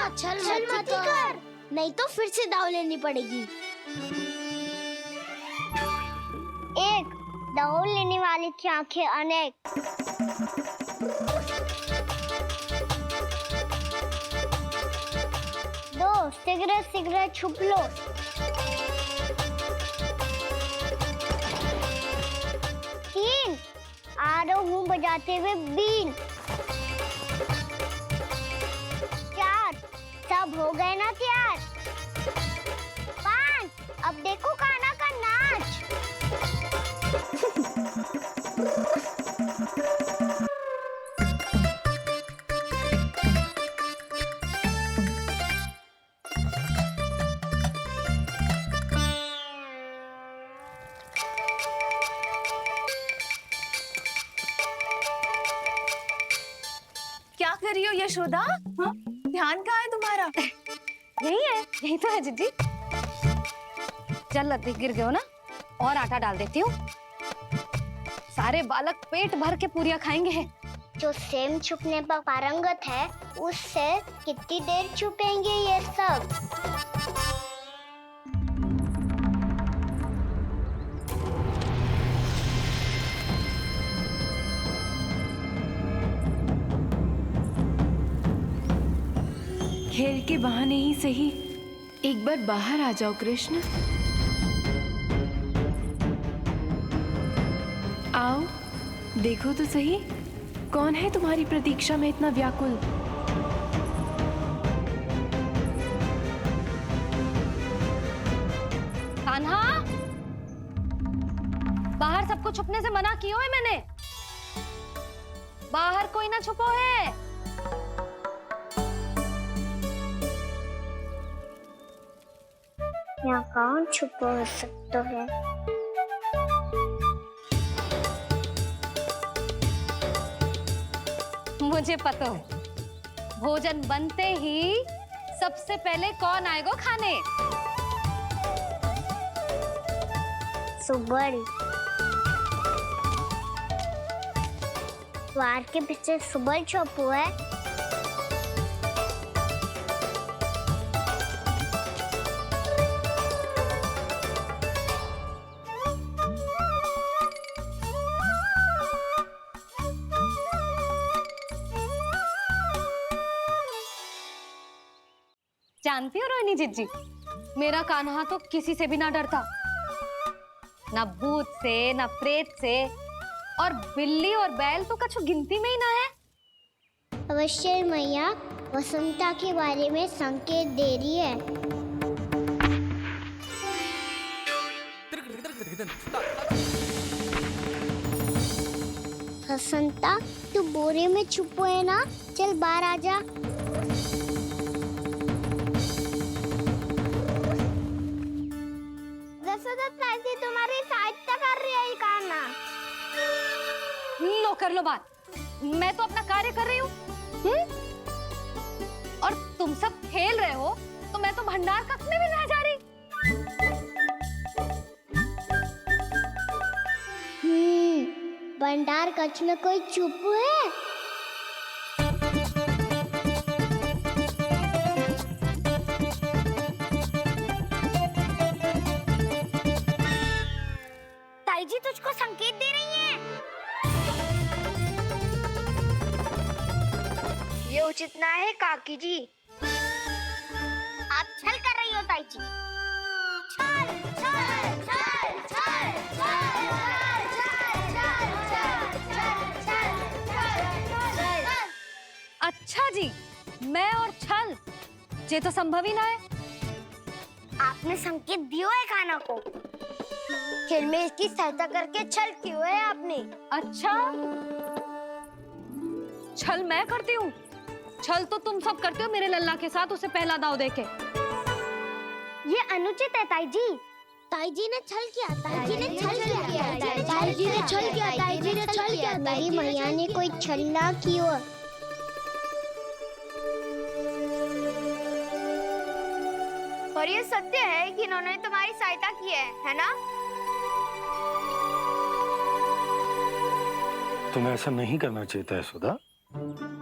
छल मत कर, नहीं तो फिर से दाव लेनी पड़ेगी। एक दाव लेने वाले की आंखें अनेक। दो सिगरेट सिगरेट छुप लो। तीन आ रहा हूँ बजाते हुए बीन। चार सब हो गए ना तैयार। पांच अब देखो कान्हा का नाच। क्या कर रही हो यशोदा? हाँ? ध्यान कहाँ है तुम्हारा? यही है, यही तो है जीजी। चल लती गिर गए हो ना, और आटा डाल देती हूँ। सारे बालक पेट भर के पूरियां खाएंगे। जो सेम छुपने पर पारंगत है, उससे कितनी देर छुपेंगे ये सब? खेल के बहाने ही सही एक बार बाहर आ जाओ कृष्ण। आओ देखो तो सही, कौन है तुम्हारी प्रतीक्षा में इतना व्याकुल? कान्हा, बाहर सबको छुपने से मना किया है मैंने। बाहर कोई ना छुपो है। यहाँ कौन छुपा हो सकता है? मुझे पता है, भोजन बनते ही सबसे पहले कौन आएगा खाने? सुबल। द्वार के पीछे सुबल छुपा है। जानती हो रोहिणी जीजी, मेरा कान्हा तो किसी से भी ना डरता, ना भूत से, ना प्रेत से, और बिल्ली और बैल तो कछु गिनती में ही ना है। अवश्य मैया वसंता के बारे में संकेत दे रही है। वसंता, तू बोरे में छुपो है ना? चल बाहर आ जा। तुम्हारी सहायता कर रही है कान्हा। लो कर लो बात, मैं तो अपना कार्य कर रही हूँ। और तुम सब खेल रहे हो तो मैं तो भंडार कक्ष में भी नहीं जा रही। भंडार कक्ष में कोई चुप है? ताई जी तुझको संकेत दे रही हैं। ये उचित ना है काकी जी। आप छल कर रही हो ताई जी। छल छल छल छल छल। अच्छा जी, मैं और छल, ये तो संभव ही ना है। आपने संकेत दिया है कान्हा को। खेल में इसकी सहायता करके छल क्यों है आपने? अच्छा, छल मैं करती हूँ? छल तो तुम सब करते हो मेरे लल्ला के साथ, उसे पहला दाव देके। ये अनुचित है ताई जी। ताई जी ने छल किया, ताई जी ने ताई छल जी ने किया, छल किया, ताई जी ने छल किया, ताई जी ने छल किया। मेरी मैया ने कोई छल ना किया। और ये सत्य है कि इन्होंने तुम्हारी सहायता की है ना? तुम्हें ऐसा नहीं करना चाहिए था यशोदा।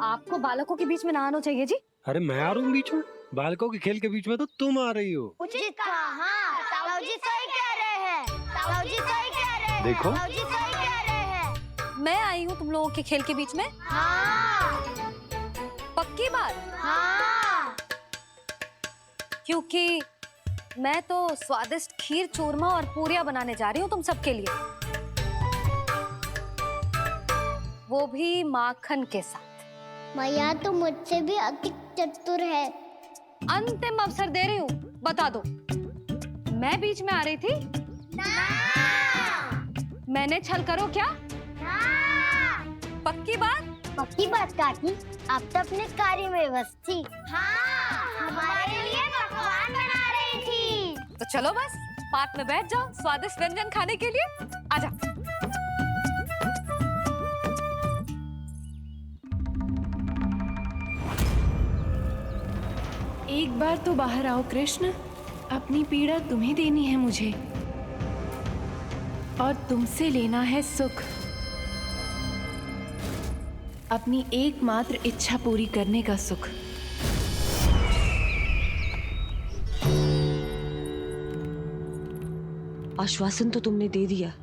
आपको बालकों के बीच में ना आना चाहिए जी। अरे मैं आ रहा हूँ बीच में? बालकों के खेल के बीच में तो तुम आ रही हो। उचित कहा। ताऊजी सही कह रहे हैं। ताऊजी सही कह रहे हैं। देखो। ताऊजी सही कह रहे हैं। मैं आई हूँ तुम लोगों के खेल के बीच में। हाँ। पक्की बात? हाँ। क्योंकि मैं तो स्वादिष्ट खीर चूरमा और पूरियां बनाने जा रही हूँ तुम सबके लिए, वो भी माखन के साथ। मैया तो मुझसे भी अधिक चतुर है। अंतिम अवसर दे रही हूँ, बता दो मैं बीच में आ रही थी? मैंने छल करो क्या? पक्की बात? पक्की बात काकी, आप तो अपने कार्य में व्यस्त थी। हाँ, हमारे लिए पकवान बना रही थी। तो चलो बस पार्क में बैठ जाओ स्वादिष्ट व्यंजन खाने के लिए। आजा। एक बार तो बाहर आओ कृष्ण, अपनी पीड़ा तुम्हें देनी है मुझे और तुमसे लेना है सुख। अपनी एकमात्र इच्छा पूरी करने का सुख। आश्वासन तो तुमने दे दिया,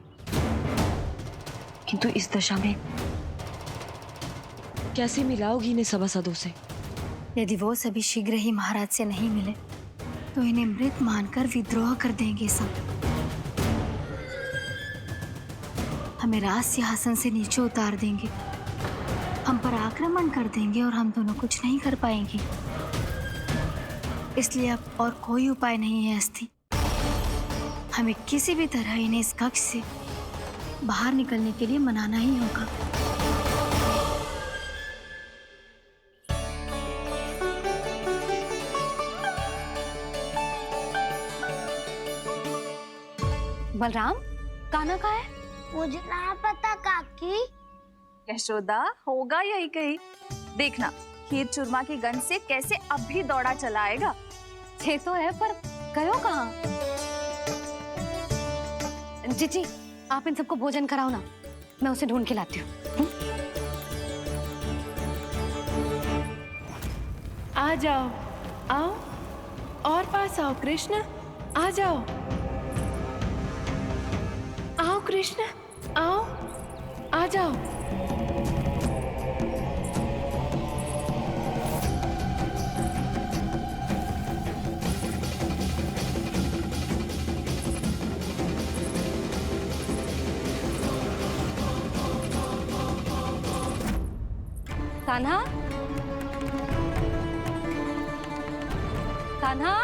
किंतु इस दशा में कैसे मिलाओगी इन्हें सभासदों से? यदि वो सभी शीघ्र ही महाराज से नहीं मिले तो इन्हें मृत मानकर विद्रोह कर देंगे सब। हमें राज सिंहासन से नीचे उतार देंगे, हम पर आक्रमण कर देंगे और हम दोनों कुछ नहीं कर पाएंगे। इसलिए अब और कोई उपाय नहीं है अस्थि। हमें किसी भी तरह इन्हें इस कक्ष से बाहर निकलने के लिए मनाना ही होगा। बलराम, कान्हा कहाँ है? मुझे ना पता काकी। यशोदा, होगा यही कहीं। देखना खीर चूरमा की गंध से कैसे अब भी दौड़ा चला आएगा। छे तो है पर गयो कहाँ? जीजी, आप इन सबको भोजन कराओ ना, मैं उसे ढूंढ के लाती हूँ। आ जाओ, आओ और पास आओ कृष्ण, आ जाओ। आओ कृष्ण, आओ, आ जाओ। कान्हा, कान्हा,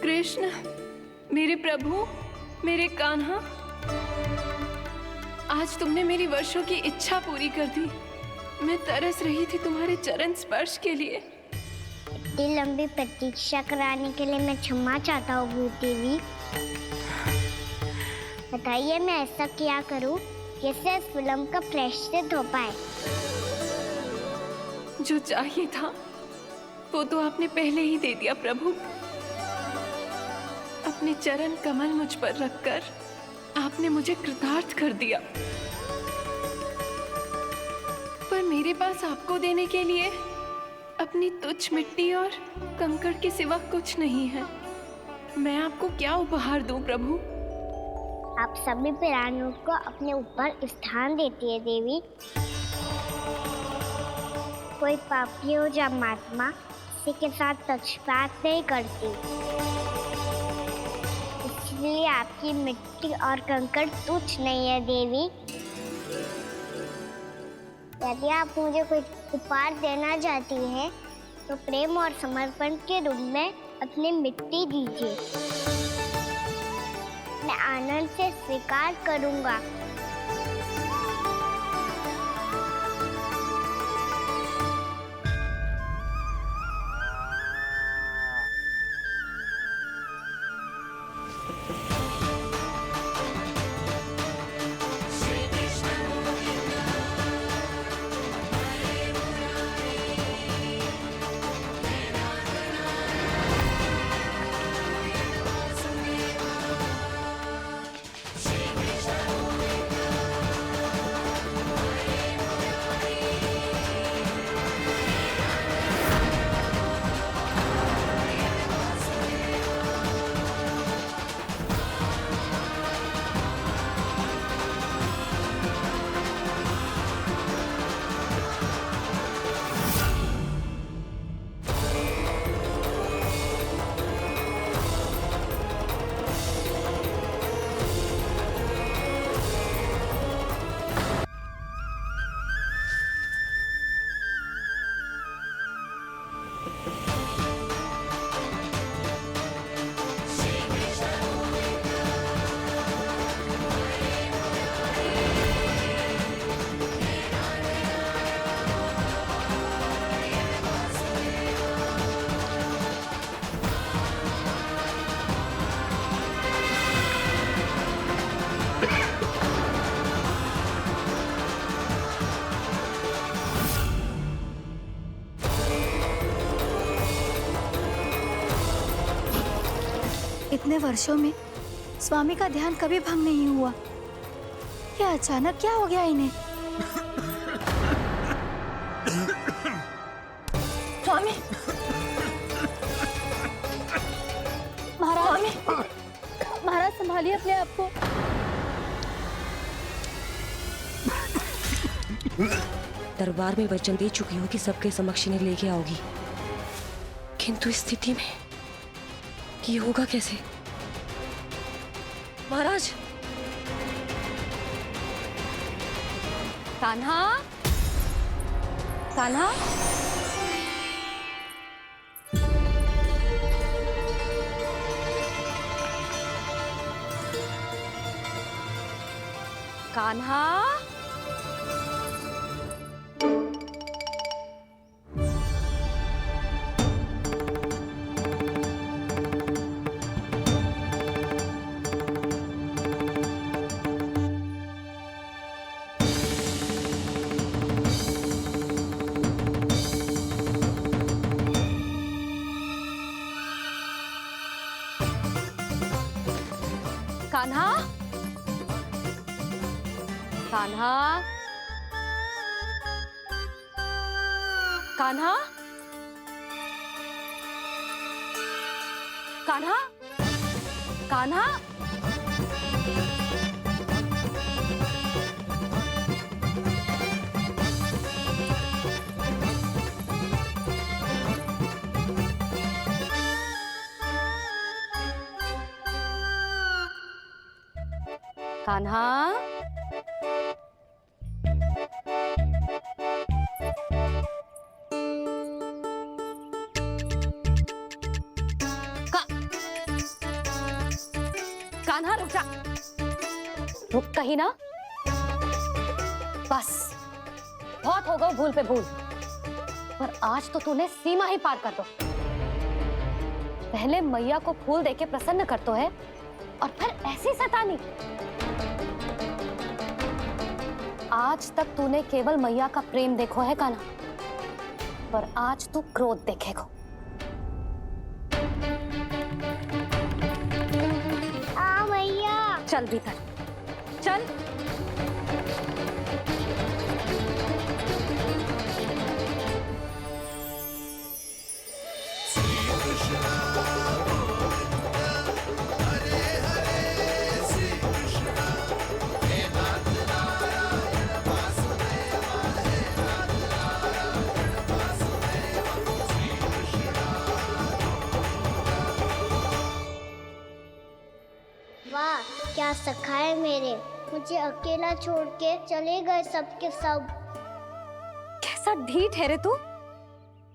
कृष्ण, मेरे प्रभु, मेरे कान्हा, आज तुमने मेरी वर्षों की इच्छा पूरी कर दी। मैं तरस रही थी तुम्हारे चरण स्पर्श के लिए। इतनी लंबी प्रतीक्षा कराने के लिए मैं क्षमा चाहता हूँ गुरु देवी। बताइए मैं ऐसा क्या करूँ जिससे इस फिल्म का प्रायश्चित हो पाए? जो चाहिए था वो तो आपने पहले ही दे दिया प्रभु। अपने चरण कमल मुझ पर रखकर आपने मुझे कृतार्थ कर दिया। पर मेरे पास आपको देने के लिए अपनी तुच्छ मिट्टी और कंकड़ के सिवा कुछ नहीं है। मैं आपको क्या उपहार दूं प्रभु? आप सभी प्राणियों को अपने ऊपर स्थान देती है देवी। कोई पापी हो या महात्मा, किसी के साथ पक्षपात नहीं करती। इसलिए आपकी मिट्टी और कंकड़ तुच्छ नहीं है देवी। यदि आप मुझे कुछ उपहार देना चाहती हैं, तो प्रेम और समर्पण के रूप में अपनी मिट्टी दीजिए। मैं आनंद से स्वीकार करूंगा। इतने वर्षों में स्वामी का ध्यान कभी भंग नहीं हुआ। क्या अचानक क्या हो गया इन्हें? स्वामी, महाराज, महाराज संभालिए अपने आप को। दरबार में वचन दे चुकी हो कि सबके समक्ष इन्हें लेके आओगी, किंतु इस स्थिति में ये होगा कैसे? महाराज, कान्हा, कान्हा, कान्हा, कान्हा, कान्हा, कान्हा, कान्हा, कान्हा, कान्हा, कान्हा रुक जा, रुक कहीं ना। बस बहुत हो गया भूल पे भूल, पर आज तो तूने सीमा ही पार कर दो। पहले मैया को फूल देके प्रसन्न कर तो है, और फिर ऐसी सतानी। आज तक तूने केवल मैया का प्रेम देखो है कान्हा, पर आज तू क्रोध देखेगा। मैया, चल भीतर चल। वाह, क्या सखा है मेरे। मुझे अकेला छोड़ के चले गए सबके सब। कैसा ढीठ है रे तू।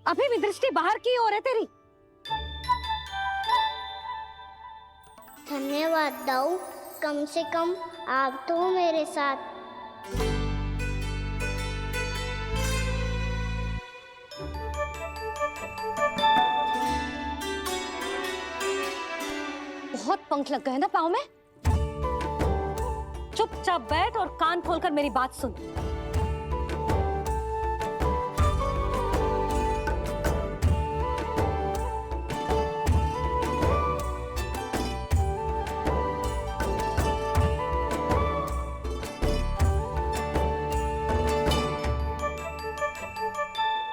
अभी भी दृष्टि बाहर की ओर है तेरी। धन्यवाद दाऊ, कम से कम आप तो हो मेरे साथ। बहुत पंख लग गए ना पाँव में। चुपचाप बैठ और कान खोलकर मेरी बात सुन।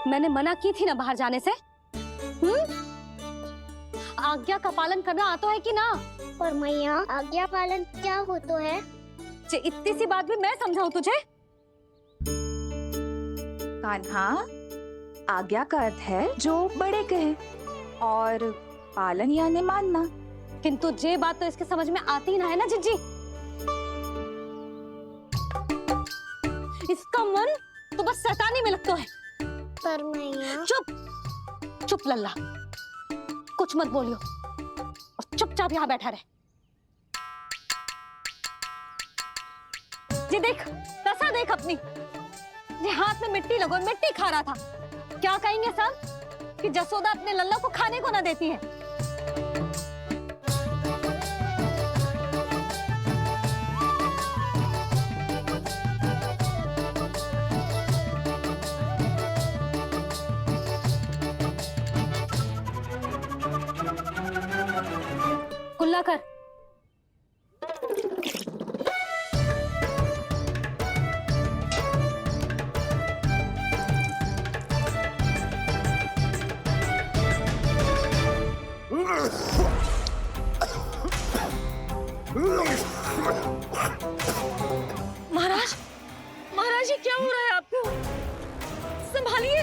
मैंने मना की थी ना बाहर जाने से। आज्ञा का पालन करना आता है कि ना? पर मैया, आज्ञा पालन क्या होता है? इतनी सी बात भी मैं समझाऊं तुझे? कान्हा, आज्ञा का अर्थ है जो बड़े कहे, और पालन यानी मानना। किंतु ये बात तो इसके समझ में आती ना है ना जिज्जी। इसका मन तो बस शैतानी में लगता है। पर मैया। चुप चुप लल्ला, कुछ मत बोलियो और चुपचाप यहाँ बैठा रहे। ये देख, दशा देख अपनी। ये हाथ में मिट्टी लगो, मिट्टी खा रहा था। क्या कहेंगे सब कि जसोदा अपने लल्ला को खाने को ना देती है। कुल्ला कर। महाराज, महाराज ये क्या हो रहा है आपको? संभालिए।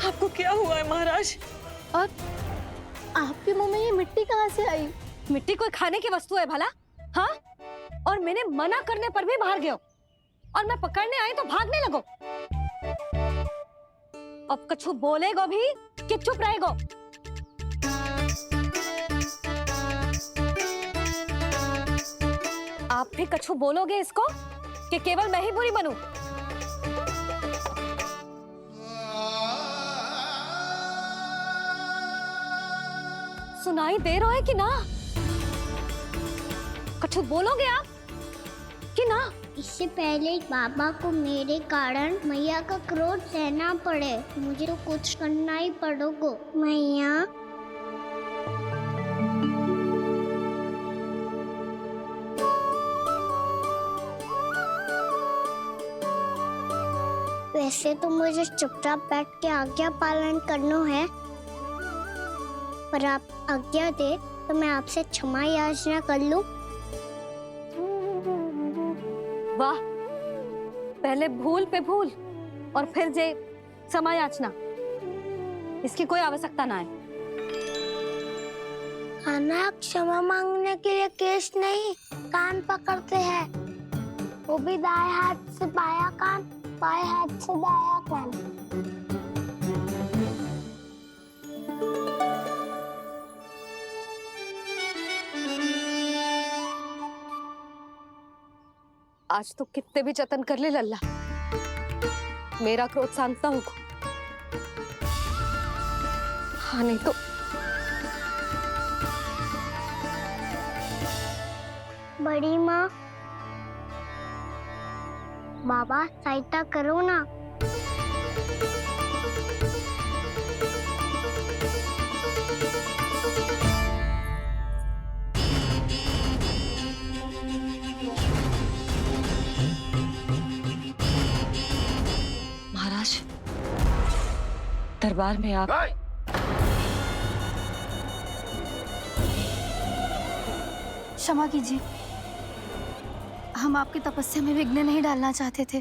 आपको क्या हुआ है महाराज? और आपके मुंह में ये मिट्टी कहाँ से आई? मिट्टी कोई खाने की वस्तु है भला? हाँ? और मैंने मना करने पर भी बाहर गए और मैं पकड़ने आई तो भागने लगो। अब कछु बोलेगो भी कि चुप रहेगो? आप भी कछु बोलोगे इसको कि केवल मैं ही बुरी बनूं? सुनाई दे रहा है कि ना? कछु बोलोगे आप कि ना? इससे पहले बाबा को मेरे कारण मैया का क्रोध सहना पड़े, मुझे तो कुछ करना ही पड़ेगा। मैया, वैसे तो मुझे चुपचाप बैठ के आज्ञा पालन करना है, पर आप आज्ञा दे तो मैं आपसे क्षमा याचना कर लूं। वाह, पहले भूल पे भूल और फिर जे क्षमा याचना। इसकी कोई आवश्यकता ना है। खाना क्षमा मांगने के लिए केस नहीं, कान पकड़ते हैं, वो भी दाएं हाथ से बायां कान, बाएं हाथ से दायां कान। आज तो कितने भी जतन कर ले लल्ला, मेरा क्रोध शांत ना होगा। हाँ नहीं तो बड़ी माँ, बाबा सहायता करो ना। महाराज, दरबार में आप क्षमा कीजिए, हम आपकी तपस्या में विघ्न नहीं डालना चाहते थे।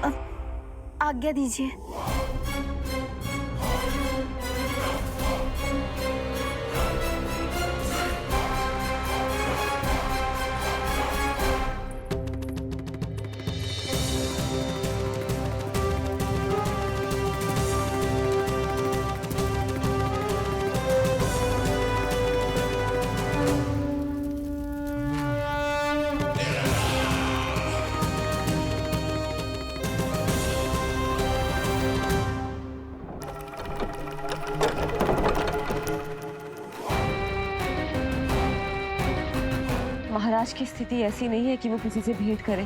अब आज्ञा दीजिए। राज की स्थिति ऐसी नहीं है कि वो किसी से भेंट करे,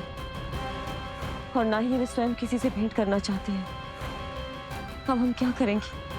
और ना ही वे स्वयं किसी से भेंट करना चाहते हैं। अब हम क्या करेंगे?